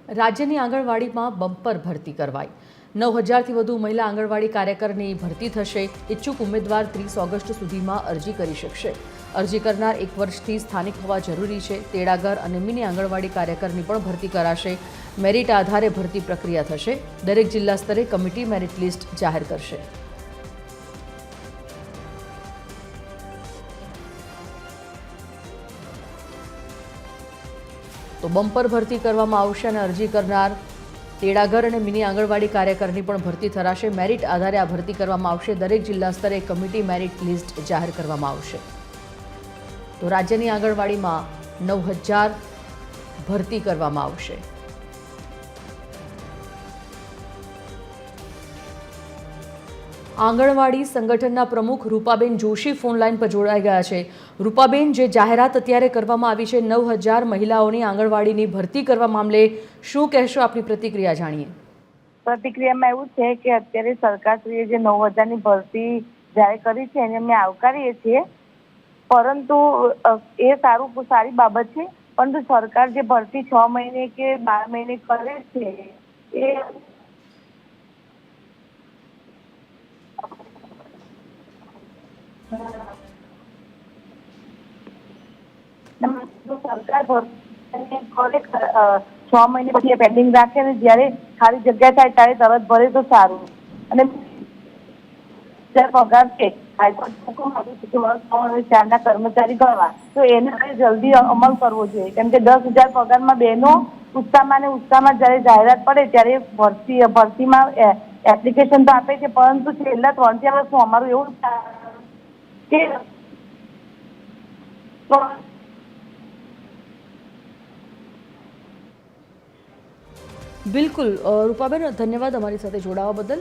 રાજ્યની આંગણવાડીમાં બમ્પર ભરતી કરવાઈ 9,000થી વધુ મહિલા આંગણવાડી કાર્યકરની ભરતી થશે। ઇચ્છુક ઉમેદવાર 30 ઓગસ્ટ સુધીમાં અરજી કરી શકશે। અરજી કરનાર 1 વર્ષથી સ્થાનિક હોવા જરૂરી છે। તેડાગર અને મિની આંગણવાડી કાર્યકરની પણ ભરતી કરાશે। મેરિટ આધારે ભરતી પ્રક્રિયા થશે। દરેક જિલ્લા સ્તરે કમિટી મેરિટ લિસ્ટ જાહેર કરશે। તો બમ્પર ભરતી કરવામાં આવશે અને અરજી કરનાર તેડાગર અને મિની આંગણવાડી કાર્યકરની પણ ભરતી થરાશે। મેરિટ આધારે આ ભરતી કરવામાં આવશે। દરેક જિલ્લા સ્તરે કમિટી મેરિટ લિસ્ટ જાહેર કરવામાં આવશે। તો રાજ્યની આંગણવાડીમાં 9,000 ભરતી કરવામાં આવશે। આંગણવાડી સંગઠનના પ્રમુખ રૂપાબેન જોશી ફોનલાઈન પર જોડાઈ ગયા છે। રૂપાબેન, જે જાહેરાત અત્યારે કરવામાં આવી છે 9,000 મહિલાઓની આંગણવાડીની ભરતી કરવા મામલે શું કહેશો? આપની પ્રતિક્રિયા જાણીએ। પ્રતિક્રિયામાં એવું છે કે અત્યારે સરકારશ્રીએ જે 9,000ની ભરતી જાહેર કરી છે એને અમે આવકારીએ છીએ, પરંતુ એ સારી બાબત છે। પરંતુ સરકાર જે ભરતી 6 મહિને કે 12 મહિને કરે છે એ સરકાર 6 મહિને પછી પેન્ડિંગ રાખે અને જ્યારે ખાલી જગ્યા થાય ત્યારે તરત ભરે તો સારું। અને પગાર છે હાઈકોર્ટ હુકમ આપ્યો છે કે વર્ષ 3 અને 4ના કર્મચારી ગણવા, તો એને જલ્દી અમલ કરવો જોઈએ, કેમ કે 10,000 પગારમાં બહેનો ઉત્સાહમાં જ્યારે જાહેરાત પડે ત્યારે ભરતીમાં એપ્લિકેશન તો આપે છે, પરંતુ છેલ્લા 3-4 વર્ષમાં અમારું એવું કે બિલકુલ રૂપાબેન, ધન્યવાદ અમારી સાથે જોડાવા બદલ।